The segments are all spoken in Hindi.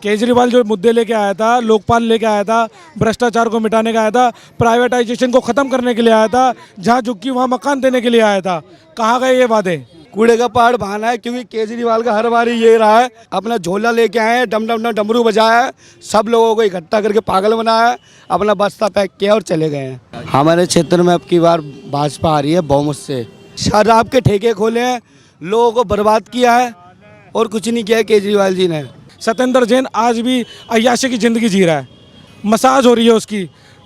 केजरीवाल जो मुद्दे लेके आया था, लोकपाल लेके आया था, भ्रष्टाचार को मिटाने का आया था, प्राइवेटाइजेशन को ख़त्म करने के लिए आया था, जहाँ झुग्गी वहाँ मकान देने के लिए आया था। कहाँ गए ये वादे? कूड़े का पहाड़ बहाना है, क्योंकि केजरीवाल का हर बारी ये रहा है, अपना झोला लेके आए हैं, डम डम डम डमरू बजाया है, सब लोगों को इकट्ठा करके पागल बनाया है, अपना बस्ता पैक किया और चले गए हैं। हमारे क्षेत्र में अब की बार भाजपा आ रही है बहुमत से। शराब के ठेके खोले हैं, लोगों को बर्बाद किया है और कुछ नहीं किया है केजरीवाल जी ने। सत्येंद्र जैन आज भी अय्याशी की ज़िंदगी जी रहा है, मसाज हो रही है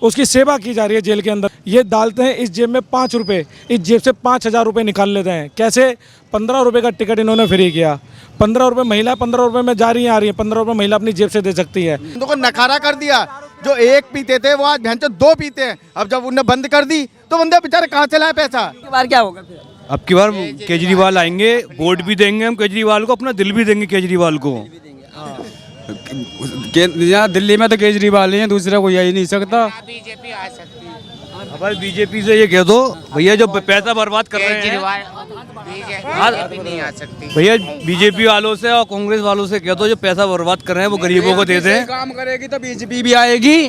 उसकी सेवा की जा रही है जेल के अंदर। ये डालते हैं इस जेब में 5 रुपये, इस जेब से 5,000 रुपये निकाल लेते हैं। कैसे? 15 रुपये का टिकट इन्होंने फ्री किया। 15 रुपये महिला, 15 रुपये में जा रही है आ रही है, 15 रुपये महिला अपनी जेब से दे सकती है। उनको नकारा कर दिया, जो एक पीते थे वो आज भैंचो 2 पीते हैं। अब जब उन्हें बंद कर दी तो बंदे बेचारे कहाँ चलाए पैसा। की बार क्या होगा फिर? अब की बार केजरीवाल आएंगे, वोट भी देंगे हम केजरीवाल को, अपना दिल भी देंगे केजरीवाल को। यहाँ दिल्ली में तो केजरीवाल ही है, दूसरा कोई आ ही नहीं सकता। बीजेपी आ सकती है। अब बीजेपी से ये कह दो भैया, जो पैसा बर्बाद कर रहे हैं बीजेपी नहीं आ सकती भैया, बीजेपी वालों से और कांग्रेस वालों से कह दो जो पैसा बर्बाद कर रहे हैं वो गरीबों को दे दें। काम करेगी तो बीजेपी भी आएगी,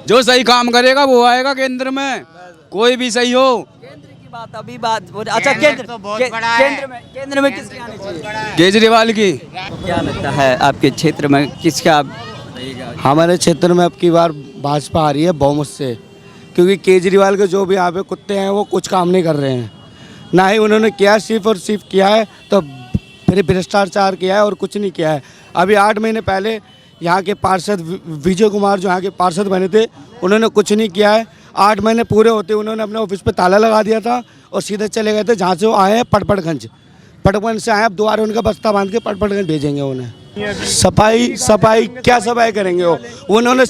जो सही काम करेगा वो आएगा केंद्र में, कोई भी सही हो। बात अभी बात अच्छा, केंद्र तो बहुत बड़ा है। केंद्र में किसकी आनी चाहिए? केजरीवाल की। क्या लगता है आपके क्षेत्र में किसका? हमारे क्षेत्र में अब की बार भाजपा आ रही है बहुमत से, क्योंकि केजरीवाल के जो भी यहाँ पे कुत्ते हैं वो कुछ काम नहीं कर रहे हैं, ना ही उन्होंने किया, सिर्फ और सिर्फ किया है तो फिर भ्रष्टाचार किया है और कुछ नहीं किया है। अभी 8 महीने पहले यहाँ के पार्षद विजय कुमार जो यहाँ के पार्षद बने थे, उन्होंने कुछ नहीं किया है। 8 महीने पूरे होते उन्होंने अपने ऑफिस पे ताला लगा दिया था और सीधे चले गए थे जहाँ से वो आए हैं, पटपड़गंज से आए। अब दोबारा उनका बस्ता बांध के पटपड़गंज भेजेंगे उन्हें। सफाई क्या सफाई करेंगे वो? उन्होंने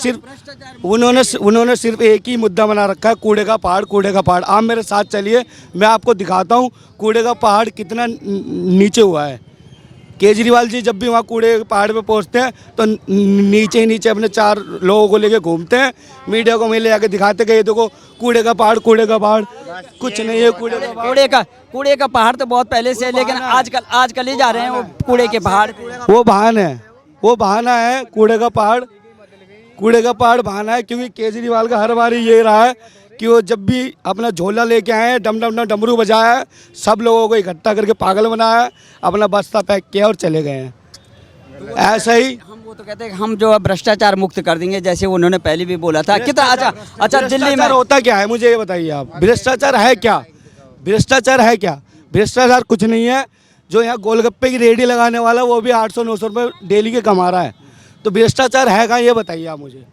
सिर्फ एक ही मुद्दा बना रखा है, कूड़े का पहाड़। आप मेरे साथ चलिए, मैं आपको दिखाता हूँ कूड़े का पहाड़ कितना नीचे हुआ है। केजरीवाल जी जब भी वहाँ कूड़े के पहाड़ पे पहुँचते हैं तो नीचे ही नीचे अपने 4 लोगों को लेके घूमते हैं, मीडिया को मिले जाके दिखाते कि ये देखो कूड़े का पहाड़। कुछ नहीं है कूड़े का पहाड़ तो बहुत पहले से है, लेकिन आजकल ही जा रहे हैं वो कूड़े के पहाड़। वो बहाना है कूड़े का पहाड़ बहाना है, क्योंकि केजरीवाल का हर बारी ये रहा है कि वो जब भी अपना झोला लेके आए हैं, डम डम डम डमरू बजाया है, सब लोगों को इकट्ठा करके पागल बनाया है, अपना बस्ता पैक किया और चले गए हैं। ऐसा ही हम वो तो कहते हैं कि हम जो है भ्रष्टाचार मुक्त कर देंगे, जैसे उन्होंने पहले भी बोला था। कितना अच्छा दिल्ली में होता क्या है, मुझे ये बताइए आप। भ्रष्टाचार है क्या? भ्रष्टाचार कुछ नहीं है। जो यहाँ गोलगप्पे की रेडी लगाने वाला वो भी 800-900 रुपये डेली के कमा रहा है, तो भ्रष्टाचार है कहाँ, ये बताइए आप मुझे।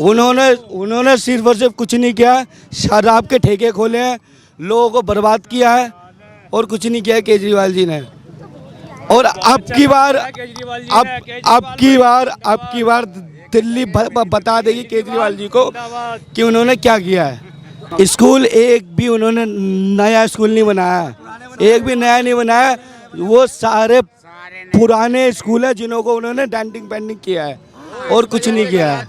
उन्होंने सिर्फ और सिर्फ कुछ नहीं किया, शराब के ठेके खोले हैं, लोगों को बर्बाद किया है और कुछ नहीं किया है केजरीवाल जी ने। और अब की बार दिल्ली बता देगी केजरीवाल जी को कि उन्होंने क्या किया है। स्कूल एक भी उन्होंने नया स्कूल नहीं बनाया है, एक भी नया नहीं बनाया। वो सारे पुराने स्कूल है जिन्हों को उन्होंने डेंटिंग पेंटिंग किया है और कुछ नहीं किया है।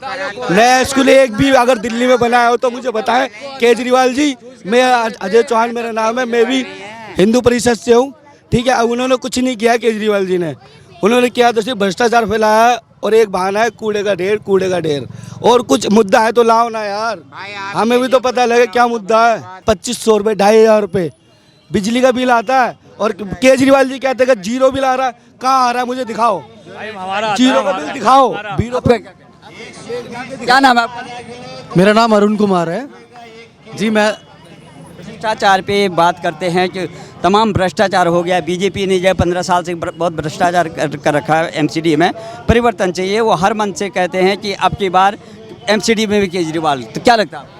नया स्कूल एक भी अगर दिल्ली में बनाया हो तो मुझे बताएं केजरीवाल जी। मैं अजय चौहान मेरा नाम है, मैं भी हिंदू परिषद से हूँ, ठीक है। उन्होंने कुछ नहीं किया केजरीवाल जी ने। उन्होंने किया तो सिर्फ भ्रष्टाचार फैलाया और एक बहाना है कूड़े का ढेर। और कुछ मुद्दा है तो लाओ ना यार, हमें भी तो पता लगे क्या मुद्दा है। 2500 रुपये, 2500 रुपये बिजली का बिल आता है और केजरीवाल जी कहते हैं कि 0 बिल आ रहा है। कहाँ आ रहा है मुझे दिखाओ, 0 का बिल दिखाओ। क्या नाम है आपका? मेरा नाम अरुण कुमार है जी। मैं भ्रष्टाचार पे बात करते हैं कि तमाम भ्रष्टाचार हो गया। बीजेपी ने जो 15 साल से बहुत भ्रष्टाचार कर रखा है। एमसीडी में परिवर्तन चाहिए, वो हर मन से कहते हैं कि अब की बार एमसीडी में भी केजरीवाल। तो क्या लगता है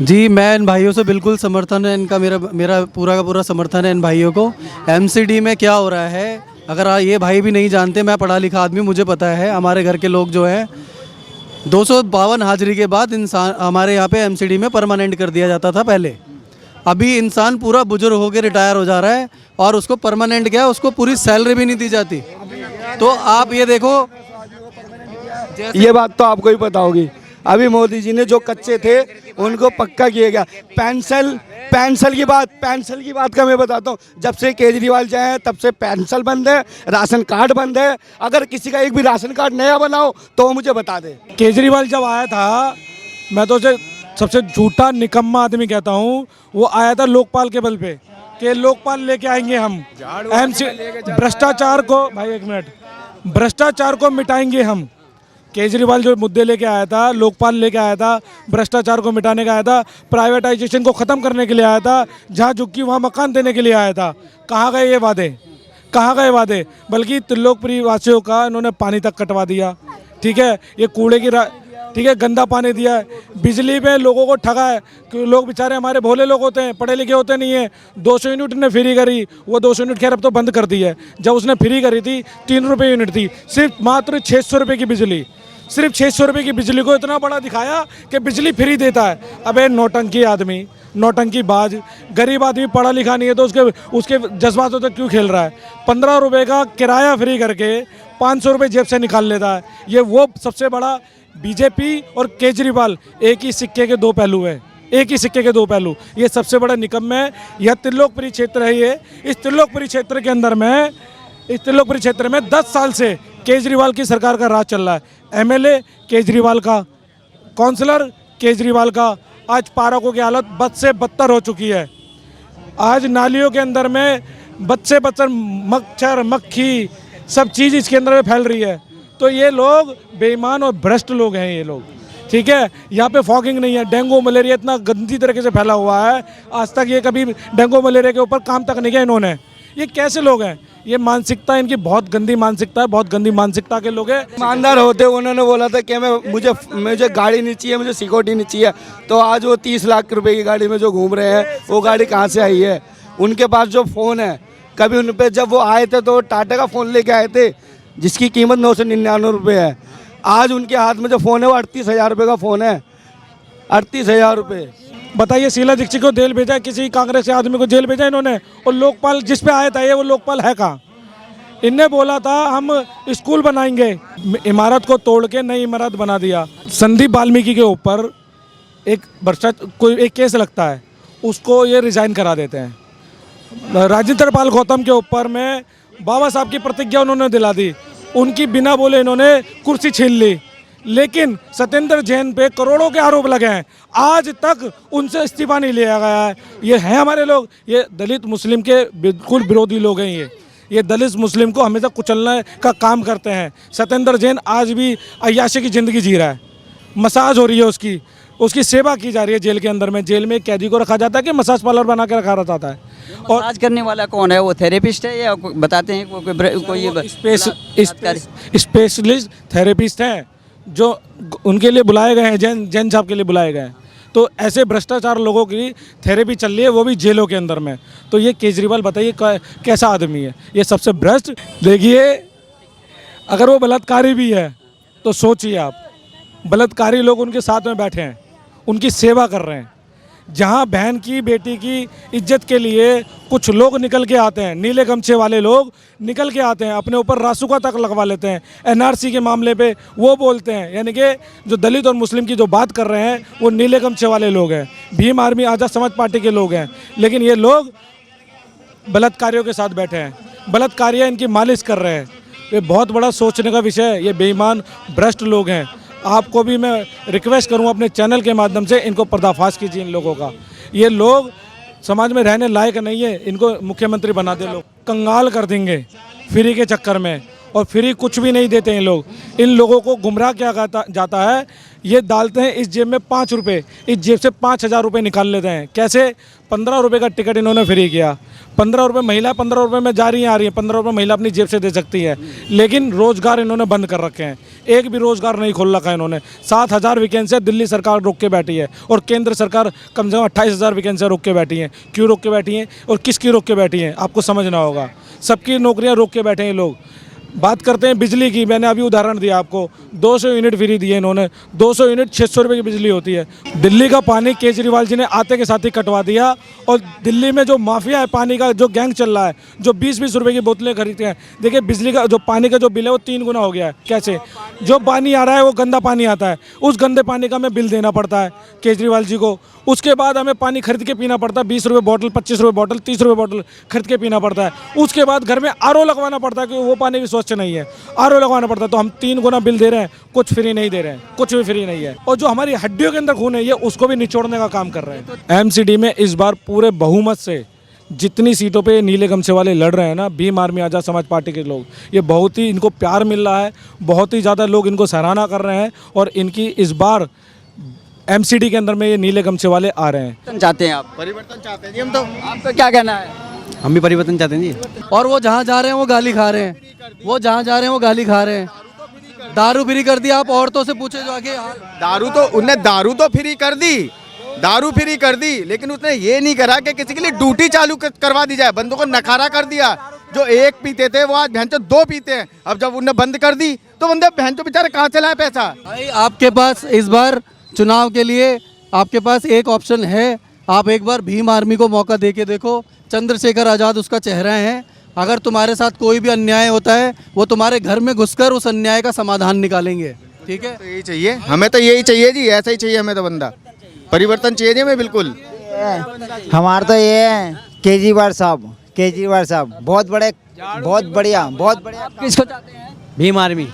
जी? मैं इन भाइयों से बिल्कुल समर्थन है इनका, मेरा पूरा का पूरा समर्थन है इन भाइयों को। एमसीडी में क्या हो रहा है, अगर ये भाई भी नहीं जानते, मैं पढ़ा लिखा आदमी, मुझे पता है। हमारे घर के लोग जो हैं 252 हाजिरी के बाद इंसान हमारे यहाँ पे एमसीडी में परमानेंट कर दिया जाता था पहले। अभी इंसान पूरा बुजुर्ग होकर रिटायर हो जा रहा है और उसको परमानेंट क्या है, उसको पूरी सैलरी भी नहीं दी जाती। तो आप ये देखो, ये बात तो आपको ही पता होगी। अभी मोदी जी ने जो कच्चे थे उनको पक्का किया गया। पेंशन की बात का मैं बताता हूँ, जब से केजरीवाल जाए तब से पेंशन बंद है, राशन कार्ड बंद है। अगर किसी का एक भी राशन कार्ड नया बनाओ तो वो मुझे बता दे। केजरीवाल जब आया था, मैं तो उसे सबसे झूठा निकम्मा आदमी कहता हूँ। वो आया था लोकपाल के बल पे कि लोकपाल लेके आएंगे हम, एमसी भ्रष्टाचार को, भाई एक मिनट, भ्रष्टाचार को मिटाएंगे हम। केजरीवाल जो मुद्दे लेके आया था, लोकपाल लेके आया था, भ्रष्टाचार को मिटाने का आया था, प्राइवेटाइजेशन को ख़त्म करने के लिए आया था, जहाँ झुग्गी वहाँ मकान देने के लिए आया था। कहाँ गए ये वादे, कहाँ गए वादे? बल्कि त्रिलोकपुरी वासियों का इन्होंने पानी तक कटवा दिया। ठीक है, ये कूड़े की ठीक है, गंदा पानी दिया है। बिजली पे लोगों को ठगा है कि लोग बेचारे हमारे भोले लोग होते हैं, पढ़े लिखे होते नहीं हैं। 200 यूनिट ने फ्री करी, वो 200 यूनिट खैर अब तो बंद कर दी है। जब उसने फ्री करी थी 3 रुपये यूनिट थी, सिर्फ मात्र 600 रुपये की बिजली, सिर्फ 600 रुपये की बिजली को इतना बड़ा दिखाया कि बिजली फ्री देता है। अबे नौटंकी आदमी, नौटंकी बाज, गरीब आदमी पढ़ा लिखा नहीं है तो उसके जज्बातों तक क्यों खेल रहा है? 15 रुपये का किराया फ्री करके 500 रुपये जेब से निकाल लेता है। ये वो सबसे बड़ा बीजेपी और केजरीवाल एक ही सिक्के के दो पहलू है, एक ही सिक्के के दो पहलू। ये सबसे बड़ा निकम्मा है। यह त्रिलोकपुरी क्षेत्र है। ये इस त्रिलोकपुरी क्षेत्र के अंदर में, इस त्रिलोकपुरी क्षेत्र में 10 साल से केजरीवाल की सरकार का राज चल रहा है। एमएलए केजरीवाल का, काउंसलर केजरीवाल का। आज पार्कों की हालत बद से बदतर हो चुकी है। आज नालियों के अंदर में बद से बदतर मच्छर मक्खी सब चीज़ इसके अंदर में फैल रही है। तो ये लोग बेईमान और भ्रष्ट लोग हैं ये लोग। ठीक है, यहाँ पे फॉगिंग नहीं है। डेंगू मलेरिया इतना गंदी तरीके से फैला हुआ है, आज तक ये कभी डेंगू मलेरिया के ऊपर काम तक नहीं किया इन्होंने। ये कैसे लोग हैं? ये मानसिकता इनकी बहुत गंदी मानसिकता है, बहुत गंदी मानसिकता के लोग हैं। ईमानदार होते उन्होंने बोला था कि मुझे गाड़ी नहीं चाहिए, मुझे सिक्योरिटी नहीं चाहिए। तो आज वो 30 लाख रुपए की गाड़ी में जो घूम रहे हैं, वो गाड़ी कहाँ से आई है? उनके पास जो फ़ोन है, कभी उन पर जब वो आए थे तो टाटा का फ़ोन लेके आए थे जिसकी कीमत 999 रुपये है। आज उनके हाथ में जो फ़ोन है वो 38,000 रुपये का फ़ोन है, 38,000 रुपये। बताइए, शीला दीक्षित को जेल भेजा, किसी कांग्रेस के आदमी को जेल भेजा इन्होंने। और लोकपाल जिस पे आया था ये, वो लोकपाल है कहाँ? इनने बोला था हम स्कूल बनाएंगे, इमारत को तोड़ के नई इमारत बना दिया। संदीप वाल्मीकि के ऊपर एक कोई एक केस लगता है, उसको ये रिजाइन करा देते हैं। राजेंद्र पाल गौतम के ऊपर में बाबा साहब की प्रतिज्ञा उन्होंने दिला दी, उनकी बिना बोले इन्होंने कुर्सी छीन ली। लेकिन सत्येंद्र जैन पे करोड़ों के आरोप लगे हैं, आज तक उनसे इस्तीफा नहीं लिया गया है। ये हैं हमारे लोग, ये दलित मुस्लिम के बिल्कुल विरोधी लोग हैं। ये दलित मुस्लिम को हमेशा कुचलने का काम करते हैं। सत्येंद्र जैन आज भी अय्याशी की ज़िंदगी जी रहा है, मसाज हो रही है उसकी सेवा की जा रही है जेल के अंदर में। जेल में एक कैदी को रखा जाता है कि मसाज पार्लर बना के रखा जाता है। और मसाज करने वाला कौन है? वो थेरेपिस्ट है या बताते हैं कोई स्पेशलिस्ट थेरेपिस्ट हैं जो उनके लिए बुलाए गए हैं, जैन साहब के लिए बुलाए गए हैं। तो ऐसे भ्रष्टाचार लोगों की थेरेपी चल रही है, वो भी जेलों के अंदर में। तो ये केजरीवाल बताइए कैसा आदमी है? ये सबसे भ्रष्ट। देखिए, अगर वो बलात्कारी भी है तो सोचिए आप, बलात्कारी लोग उनके साथ में बैठे हैं, उनकी सेवा कर रहे हैं। जहाँ बहन की बेटी की इज्जत के लिए कुछ लोग निकल के आते हैं, नीले गमछे वाले लोग निकल के आते हैं, अपने ऊपर रासुका तक लगवा लेते हैं। एनआरसी के मामले पे वो बोलते हैं, यानी कि जो दलित और मुस्लिम की जो बात कर रहे हैं वो नीले गमछे वाले लोग हैं, भीम आर्मी आज़ाद समाज पार्टी के लोग हैं। लेकिन ये लोग बलात्कारियों के साथ बैठे हैं, बलात्कारियाँ इनकी मालिश कर रहे हैं। ये बहुत बड़ा सोचने का विषय है। ये बेईमान भ्रष्ट लोग हैं। आपको भी मैं रिक्वेस्ट करूं अपने चैनल के माध्यम से, इनको पर्दाफाश कीजिए इन लोगों का। ये लोग समाज में रहने लायक नहीं है, इनको मुख्यमंत्री बना दे लोग, कंगाल कर देंगे फ्री के चक्कर में। और फ्री कुछ भी नहीं देते हैं लोग। इन लोगों को गुमराह किया जाता है। ये डालते हैं इस जेब में 5 रुपये, इस जेब से 5,000 रुपये निकाल लेते हैं। कैसे? 15 रुपये का टिकट इन्होंने फ्री किया। 15 रुपये महिला 15 रुपये में जा रही हैं, आ रही है। 15 रुपये महिला अपनी जेब से दे सकती है। लेकिन रोज़गार इन्होंने बंद कर रखे हैं, एक भी रोज़गार नहीं खोल रखा है इन्होंने। 7,000 वैकेंसियाँ दिल्ली सरकार रोक के बैठी है और केंद्र सरकार कम से कम 28,000 वैकेंसियाँ रोक के बैठी हैं। क्यों रोक के बैठी हैं और किसकी रोक के बैठी हैं? आपको समझना होगा। सबकी नौकरियाँ रोक के बैठे हैं लोग। बात करते हैं बिजली की। मैंने अभी उदाहरण दिया आपको, 200 यूनिट फ्री दिए इन्होंने, 200 यूनिट 600 रुपये की बिजली होती है। दिल्ली का पानी केजरीवाल जी ने आते के साथ ही कटवा दिया। और दिल्ली में जो माफिया है पानी का, जो गैंग चल रहा है, जो 20-20 रुपये की बोतलें खरीदते हैं, देखिए बिजली का जो पानी का जो बिल है वो 3 गुना हो गया है। कैसे? जो पानी आ रहा है वो गंदा पानी आता है, उस गंदे पानी का हमें बिल देना पड़ता है केजरीवाल जी को। उसके बाद हमें पानी खरीद के पीना पड़ता है, 20 रुपये बॉटल, 25 रुपये बॉटल, 30 रुपये बॉटल खरीद के पीना पड़ता है। उसके बाद घर में आरओ लगवाना पड़ता है क्योंकि वो पानी भी स्वच्छ नहीं है, आरओ लगवाना पड़ता है। तो हम 3 गुना बिल दे रहे हैं, कुछ फ्री नहीं दे रहे हैं, कुछ भी फ्री नहीं है। और जो हमारी हड्डियों के अंदर खून है ये उसको भी निचोड़ने का काम कर रहे हैं। एमसीडी में इस बार पूरे बहुमत से जितनी सीटों पे नीले गमछे वाले लड़ रहे हैं ना, भीम आर्मी आज़ाद समाज पार्टी के लोग, ये बहुत ही इनको प्यार मिल रहा है, बहुत ही ज़्यादा लोग इनको सराहना कर रहे हैं। और इनकी इस बार एमसीडी के अंदर में ये नीले गमछे वाले आ रहे हैं। परिवर्तन चाहते हैं आप? परिवर्तन चाहते हैं जी हम तो। आपका क्या कहना है? हम भी परिवर्तन चाहते हैं जी। और वो जहाँ जा रहे हैं वो गाली खा रहे हैं, वो जहाँ जा रहे हैं वो गाली खा रहे हैं। दारू फ्री कर दी, आप औरतों से पूछे जो आगे। दारू तो फ्री कर दी, दारू फ्री कर दी, लेकिन उसने ये नहीं करा कि किसी के लिए ड्यूटी चालू करवा दी जाए। बंदों को नखारा कर दिया, जो 1 पीते थे वो आज भैंचो 2 पीते हैं। अब जब उन्हें बंद कर दी तो बंदे भैंचो बेचारे कहाँ से लाए पैसा? भाई आपके पास इस बार चुनाव के लिए आपके पास एक ऑप्शन है, आप एक बार भीम आर्मी को मौका दे के देखो। चंद्रशेखर आज़ाद उसका चेहरा है। अगर तुम्हारे साथ कोई भी अन्याय होता है वो तुम्हारे घर में घुसकर उस अन्याय का समाधान निकालेंगे। ठीक है, तो यही चाहिए हमें, तो यही चाहिए जी, ऐसा ही चाहिए हमें तो। बंदा परिवर्तन चाहिए जी हमें बिल्कुल। हमारा तो ये है केजरीवाल साहब बहुत बढ़िया। किसको चाहते हैं? भीम आर्मी।